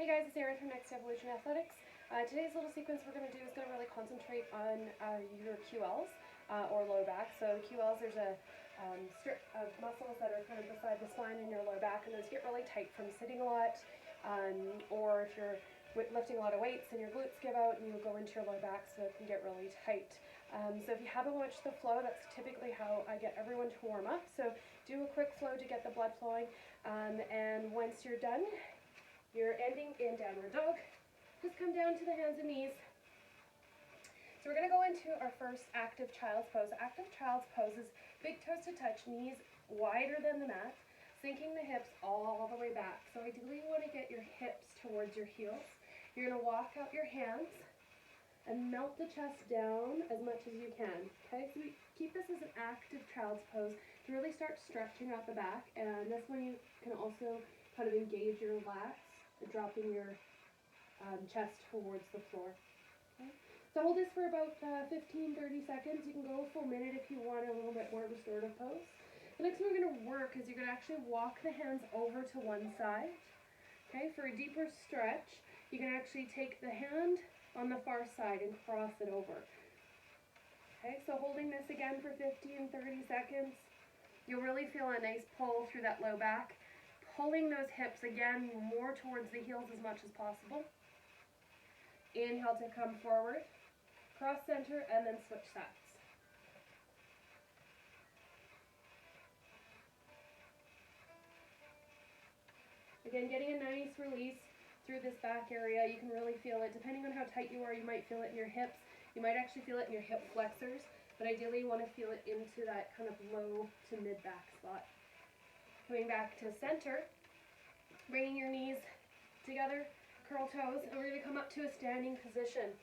Hey guys, it's Erin from Next Evolution Athletics. Today's little sequence we're going to do is going to really concentrate on your QLs or low back. So QLs, there's a strip of muscles that are kind of beside the spine in your low back, and those get really tight from sitting a lot, or if you're lifting a lot of weights and your glutes give out and you go into your low back, so it can get really tight. So if you haven't watched the flow, that's typically how I get everyone to warm up. So do a quick flow to get the blood flowing, and once you're done, you're ending in downward dog. Just come down to the hands and knees. So we're going to go into our first active child's pose. Active child's pose is big toes to touch, knees wider than the mat, sinking the hips all the way back. So ideally you want to get your hips towards your heels. You're going to walk out your hands and melt the chest down as much as you can. Okay, so we keep this as an active child's pose to really start stretching out the back, and this one you can also kind of engage your lats, dropping your chest towards the floor. Okay? So hold this for about 15-30 seconds. You can go a full minute if you want a little bit more restorative pose. The next one we're going to work is you're going to actually walk the hands over to one side. Okay, for a deeper stretch, you can actually take the hand on the far side and cross it over. Okay, so holding this again for 15-30 seconds, you'll really feel a nice pull through that low back. Pulling those hips again more towards the heels as much as possible. Inhale to come forward, cross center, and then switch sides. Again, getting a nice release through this back area. You can really feel it. Depending on how tight you are, you might feel it in your hips. You might actually feel it in your hip flexors, but ideally you want to feel it into that kind of low to mid back spot. Coming back to center, bringing your knees together, curl toes, and we're going to come up to a standing position.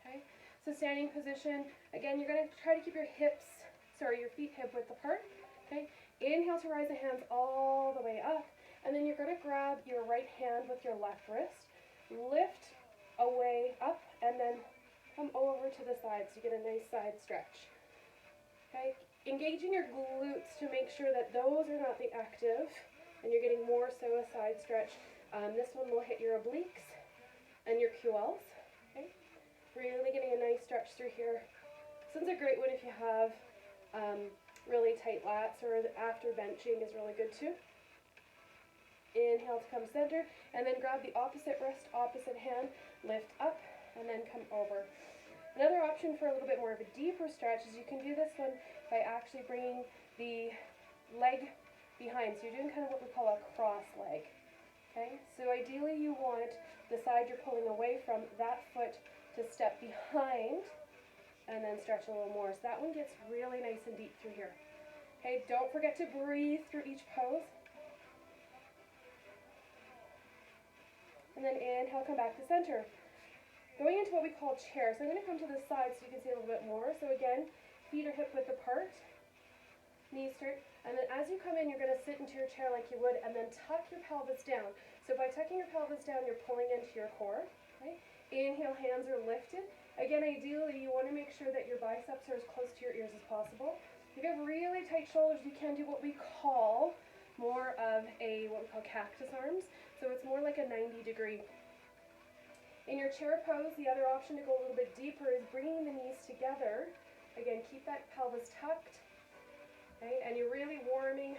Okay, so standing position, again, you're going to try to keep your feet hip width apart. Okay, inhale to rise the hands all the way up, and then you're going to grab your right hand with your left wrist, lift away up, and then come over to the side so you get a nice side stretch. Okay, engaging your glutes to make sure that those are not the active, and you're getting more so a side stretch. This one will hit your obliques and your QLs. Okay, really getting a nice stretch through here. This one's a great one if you have really tight lats, or after benching is really good too. Inhale to come center, and then grab the opposite wrist, opposite hand, lift up, and then come over. Another option for a little bit more of a deeper stretch is you can do this one by actually bringing the leg behind. So you're doing kind of what we call a cross leg. Okay, so ideally you want the side you're pulling away from, that foot to step behind and then stretch a little more. So that one gets really nice and deep through here. Okay, don't forget to breathe through each pose. And then inhale, come back to center. Going into what we call chair. So I'm going to come to the side so you can see a little bit more. So again, feet are hip width apart, knees straight, and then as you come in, you're going to sit into your chair like you would, and then tuck your pelvis down. So by tucking your pelvis down, you're pulling into your core. Okay? Inhale, hands are lifted. Again, ideally, you want to make sure that your biceps are as close to your ears as possible. If you have really tight shoulders, you can do what we call more of what we call cactus arms. So it's more like a 90-degree. In your chair pose, the other option to go a little bit deeper is bringing the knees together. Again, keep that pelvis tucked, okay? And you're really warming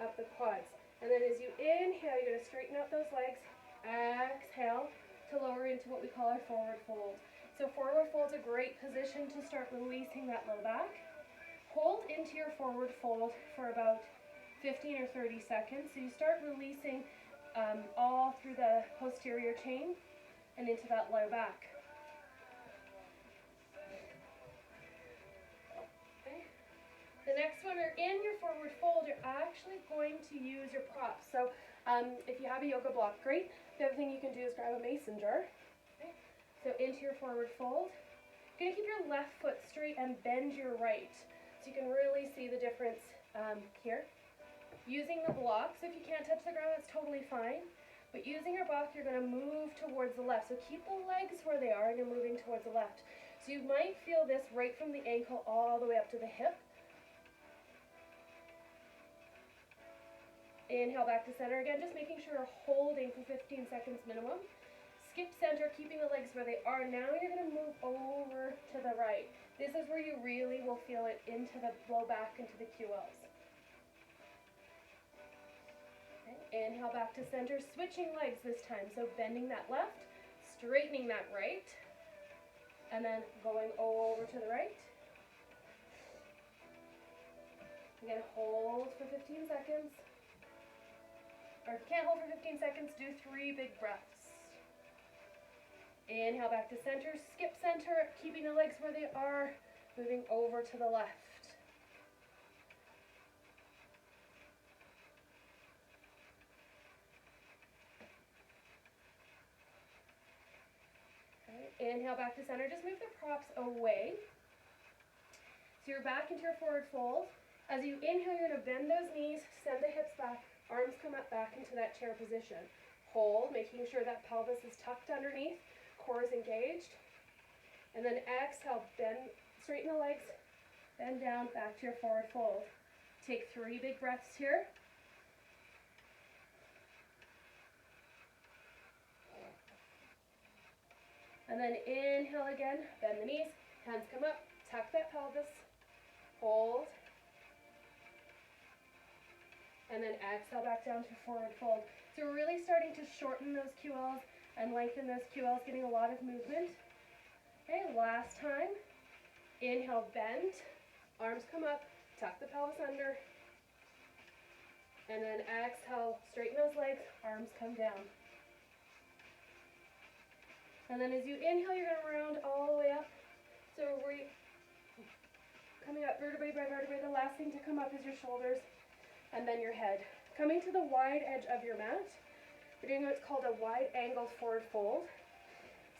up the quads. And then as you inhale, you're going to straighten out those legs. Exhale to lower into what we call our forward fold. So forward fold's a great position to start releasing that low back. Hold into your forward fold for about 15 or 30 seconds. So you start releasing all through the posterior chain and into that low back. Okay. The next one, are in your forward fold, you're actually going to use your props. So if you have a yoga block, great. The other thing you can do is grab a mason jar. Okay. So into your forward fold. You're going to keep your left foot straight and bend your right. So you can really see the difference here. Using the block, so if you can't touch the ground, that's totally fine. But using your block, you're going to move towards the left. So keep the legs where they are and you're moving towards the left. So you might feel this right from the ankle all the way up to the hip. Inhale back to center again, just making sure you're holding for 15 seconds minimum. Skip center, keeping the legs where they are. Now you're going to move over to the right. This is where you really will feel it into the low back, into the QLs. Okay. Inhale back to center, switching legs this time. So bending that left, straightening that right, and then going over to the right. Again, hold for 15 seconds. Or if you can't hold for 15 seconds, do 3 big breaths. Inhale back to center, skip center, keeping the legs where they are, moving over to the left. Okay. Inhale back to center, just move the props away. So you're back into your forward fold. As you inhale, you're going to bend those knees, send the hips back, arms come up back into that chair position. Hold, making sure that pelvis is tucked underneath, core is engaged. And then exhale, bend, straighten the legs, bend down, back to your forward fold. Take 3 big breaths here. And then inhale again, bend the knees, hands come up, tuck that pelvis, hold. And then exhale back down to forward fold. So we're really starting to shorten those QLs and lengthen those QLs, getting a lot of movement. Okay, last time. Inhale, bend, arms come up, tuck the pelvis under. And then exhale, straighten those legs, arms come down. And then as you inhale, you're going to round all the way up. So we're coming up vertebrae by vertebrae. The last thing to come up is your shoulders and then your head. Coming to the wide edge of your mat, we're doing what's called a wide angled forward fold.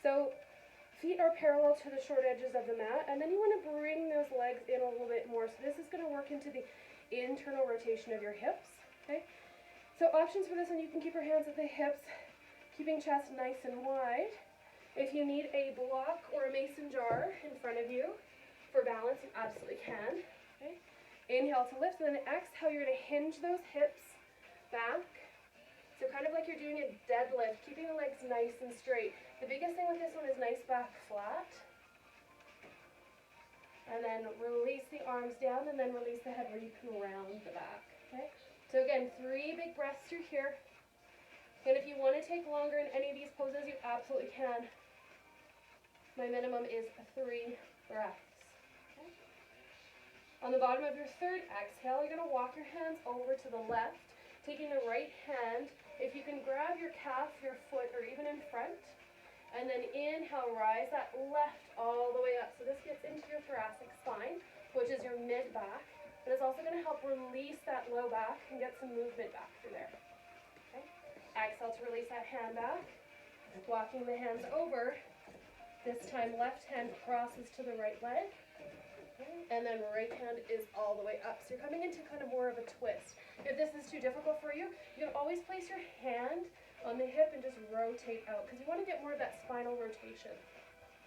So feet are parallel to the short edges of the mat, and then you want to bring those legs in a little bit more. So this is going to work into the internal rotation of your hips. Okay. So options for this one, you can keep your hands at the hips, keeping chest nice and wide. If you need a block or a mason jar in front of you for balance, you absolutely can. Okay. Inhale to lift, and then exhale, you're going to hinge those hips back. So kind of like you're doing a deadlift, keeping the legs nice and straight. The biggest thing with this one is nice back flat. And then release the arms down, and then release the head where you can round the back. Okay. So again, 3 big breaths through here. And if you want to take longer in any of these poses, you absolutely can. My minimum is 3 breaths. Okay. On the bottom of your third exhale, you're going to walk your hands over to the left, taking the right hand. If you can grab your calf, your foot, or even in front, and then inhale, rise that left all the way up. So this gets into your thoracic spine, which is your mid-back. And it's also going to help release that low back and get some movement back through there. Okay. Exhale to release that hand back. Walking the hands over. This time left hand crosses to the right leg. And then right hand is all the way up. So you're coming into kind of more of a twist. If this is too difficult for you, you can always place your hand on the hip and just rotate out, because you want to get more of that spinal rotation.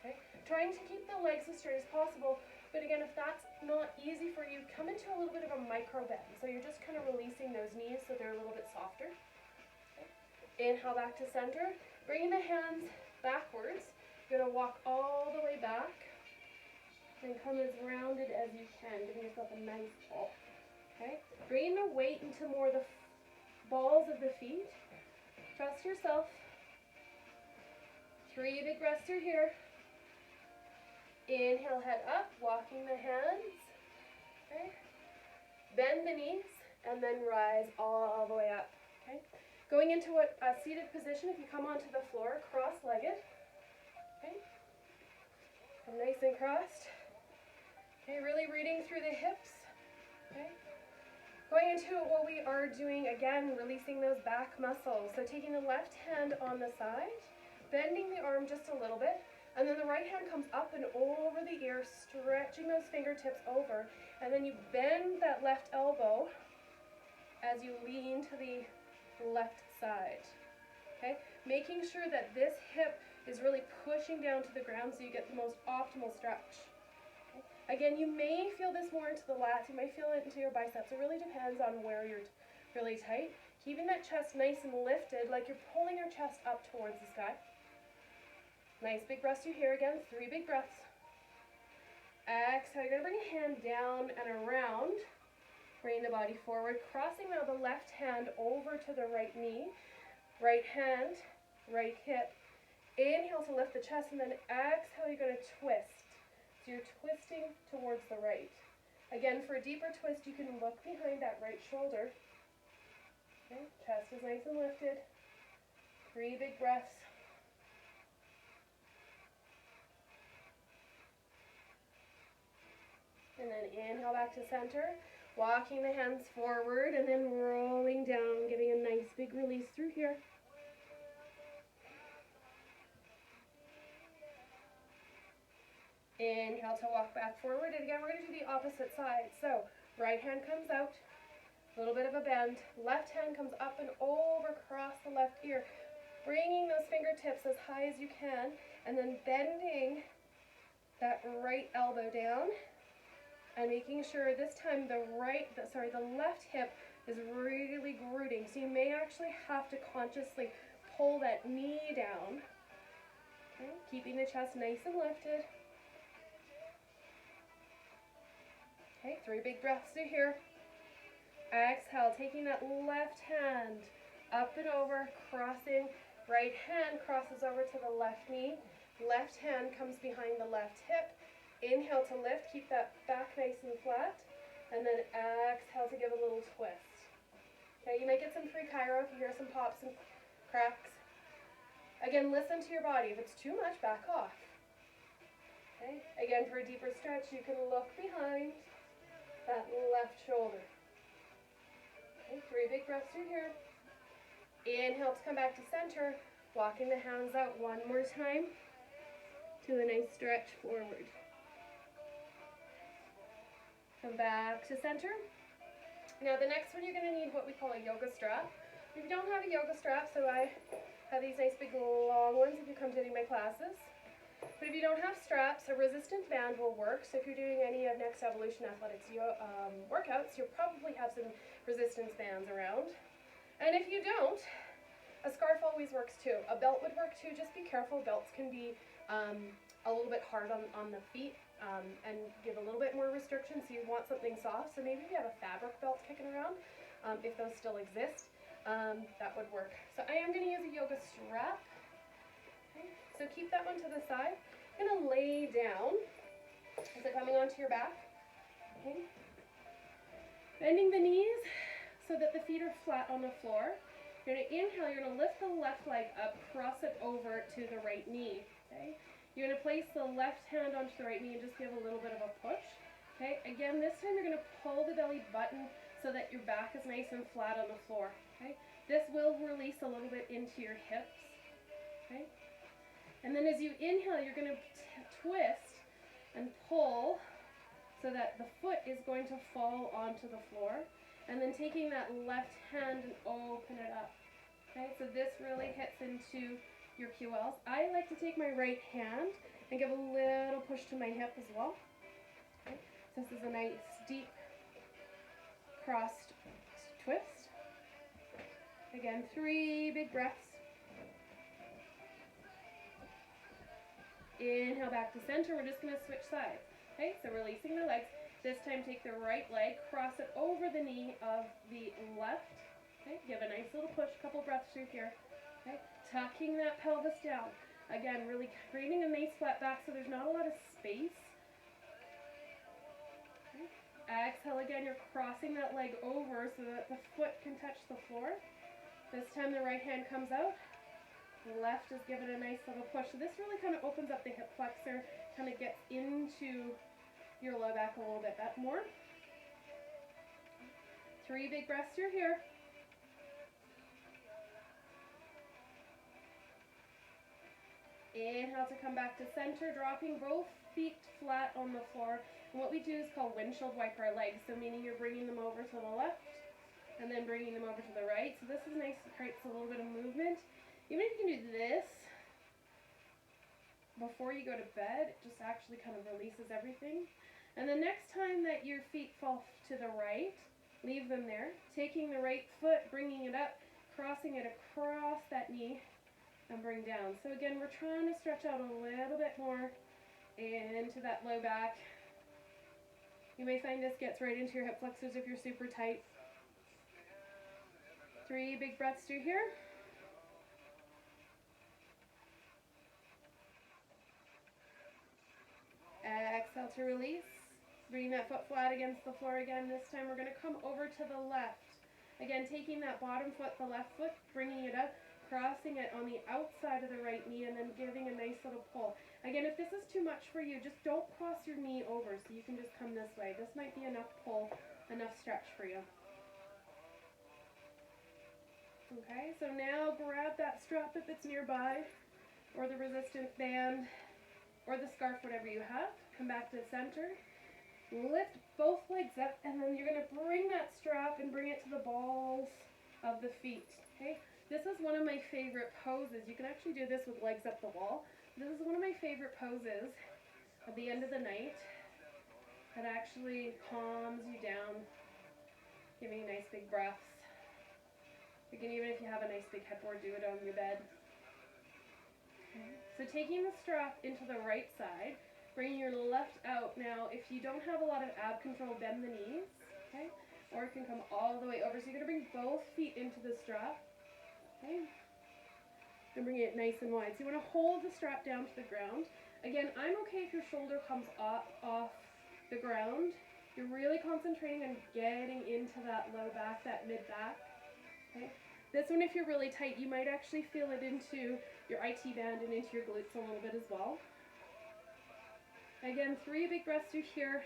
Okay? Trying to keep the legs as straight as possible, but again, if that's not easy for you, come into a little bit of a micro bend. So you're just kind of releasing those knees so they're a little bit softer. Okay? Inhale back to center. Bringing the hands backwards. You're going to walk all the way back. And come as rounded as you can, giving yourself a nice ball. Okay? Bringing the weight into more of the balls of the feet. Trust yourself. 3 big breaths through here. Inhale, head up, walking the hands. Okay? Bend the knees, and then rise all the way up. Okay? Going into a seated position, if you come onto the floor, cross-legged. Okay? Come nice and crossed. Okay, really reading through the hips. Okay. Going into what we are doing again, releasing those back muscles. So taking the left hand on the side, bending the arm just a little bit, and then the right hand comes up and over the ear, stretching those fingertips over, and then you bend that left elbow as you lean to the left side. Okay, making sure that this hip is really pushing down to the ground so you get the most optimal stretch. Again, you may feel this more into the lats, you may feel it into your biceps. It really depends on where you're really tight. Keeping that chest nice and lifted, like you're pulling your chest up towards the sky. Nice big breaths through here again, 3 big breaths. Exhale, you're gonna bring a hand down and around. Bring the body forward, crossing now the left hand over to the right knee. Right hand, right hip. Inhale to lift the chest, and then exhale, you're gonna twist. So you're twisting towards the right. Again, for a deeper twist, you can look behind that right shoulder. Okay, chest is nice and lifted. 3 big breaths. And then inhale back to center, walking the hands forward and then rolling down, giving a nice big release through here. Inhale to walk back forward, and again we're going to do the opposite side. So right hand comes out, a little bit of a bend, left hand comes up and over across the left ear, bringing those fingertips as high as you can, and then bending that right elbow down, and making sure this time the left hip is really rooting. So you may actually have to consciously pull that knee down. Okay, keeping the chest nice and lifted. Okay, 3 big breaths through here. Exhale, taking that left hand up and over, crossing. Right hand crosses over to the left knee. Left hand comes behind the left hip. Inhale to lift, keep that back nice and flat, and then exhale to give a little twist. Okay, you might get some free chiro if you hear some pops and cracks. Again, listen to your body. If it's too much, back off. Okay, again, for a deeper stretch, you can look behind that left shoulder. Okay, 3 big breaths through here. Inhale to come back to center, walking the hands out one more time to a nice stretch forward. Come back to center. Now the next one, you're going to need what we call a yoga strap. If you don't have a yoga strap, so I have these nice big long ones if you come to any of my classes. But if you don't have straps, a resistance band will work. So if you're doing any of Next Evolution Athletics workouts, you'll probably have some resistance bands around. And if you don't, a scarf always works too. A belt would work too. Just be careful. Belts can be a little bit hard on the feet. And give a little bit more restriction, so you want something soft. So maybe if you have a fabric belt kicking around, if those still exist, that would work. So I am going to use a yoga strap. Okay. So keep that one to the side. I'm going to lay down. Is it coming onto your back? Okay. Bending the knees so that the feet are flat on the floor. You're going to inhale, you're going to lift the left leg up, cross it over to the right knee. Okay. You're going to place the left hand onto the right knee and just give a little bit of a push. Okay, again, this time you're going to pull the belly button so that your back is nice and flat on the floor. Okay, this will release a little bit into your hips. Okay, and then as you inhale, you're going to twist and pull so that the foot is going to fall onto the floor. And then taking that left hand and open it up. Okay, so this really hits into your QLs. I like to take my right hand and give a little push to my hip as well. Okay. So this is a nice deep crossed twist. Again, 3 big breaths. Inhale back to center. We're just going to switch sides. Okay, so releasing the legs. This time take the right leg, cross it over the knee of the left. Okay, give a nice little push, couple breaths through here. Okay, tucking that pelvis down. Again, really creating a nice flat back so there's not a lot of space. Okay. Exhale again, you're crossing that leg over so that the foot can touch the floor. This time the right hand comes out. The left is giving a nice little push. So this really kind of opens up the hip flexor, kind of gets into your low back a little bit more. 3 big breaths through here. Inhale to come back to center, dropping both feet flat on the floor. And what we do is called windshield wiper legs, so meaning you're bringing them over to the left and then bringing them over to the right. So this is nice, it creates a little bit of movement. Even if you can do this before you go to bed, it just actually kind of releases everything. And the next time that your feet fall to the right, Leave them there. Taking the right foot, bringing it up, crossing it across that knee, and bring down. So again, we're trying to stretch out a little bit more into that low back. You may find this gets right into your hip flexors if you're super tight. 3 big breaths through here. Exhale to release. Bring that foot flat against the floor again. This time we're going to come over to the left. Again, taking that bottom foot, the left foot, bringing it up, crossing it on the outside of the right knee, and then giving a nice little pull. Again, if this is too much for you, just don't cross your knee over, so you can just come this way. This might be enough pull, enough stretch for you. Okay, so now grab that strap if it's nearby, or the resistance band, or the scarf, whatever you have. Come back to the center. Lift both legs up, and then you're going to bring that strap and bring it to the balls of the feet. Okay, this is one of my favorite poses. You can actually do this with legs up the wall. This is one of my favorite poses at the end of the night that actually calms you down, giving nice big breaths. You can, even if you have a nice big headboard, do it on your bed. Okay. So taking the strap into the right side, bringing your left out. Now, if you don't have a lot of ab control, bend the knees, okay? Or it can come all the way over. So you're going to bring both feet into the strap, okay? And bring it nice and wide. So you want to hold the strap down to the ground. Again, I'm okay if your shoulder comes up off the ground. You're really concentrating on getting into that low back, that mid back, okay? This one, if you're really tight, you might actually feel it into your IT band and into your glutes a little bit as well. Again, 3 big breaths through here.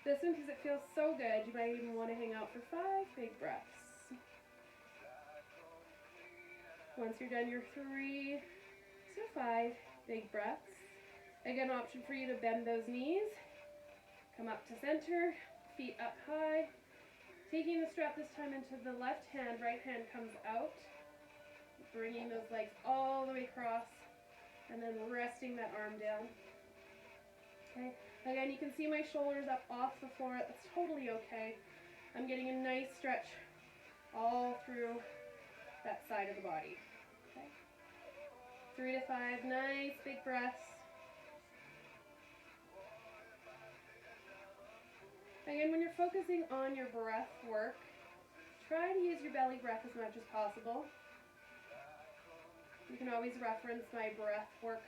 This one, because it feels so good, you might even want to hang out for 5 big breaths. Once you're done your 3 to 5 big breaths. Again, option for you to bend those knees. Come up to center, feet up high. Taking the strap this time into the left hand, right hand comes out. Bringing those legs all the way across, and then resting that arm down. Okay. Again, you can see my shoulders up off the floor. That's totally okay. I'm getting a nice stretch all through that side of the body. Okay. 3 to 5 nice big breaths. Again, when you're focusing on your breath work, try to use your belly breath as much as possible. You can always reference my breath work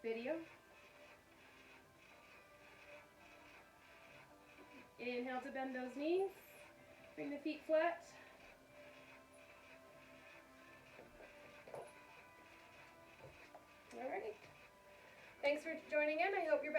video. Inhale to bend those knees. Bring the feet flat. Alrighty. Thanks for joining in. I hope you're back.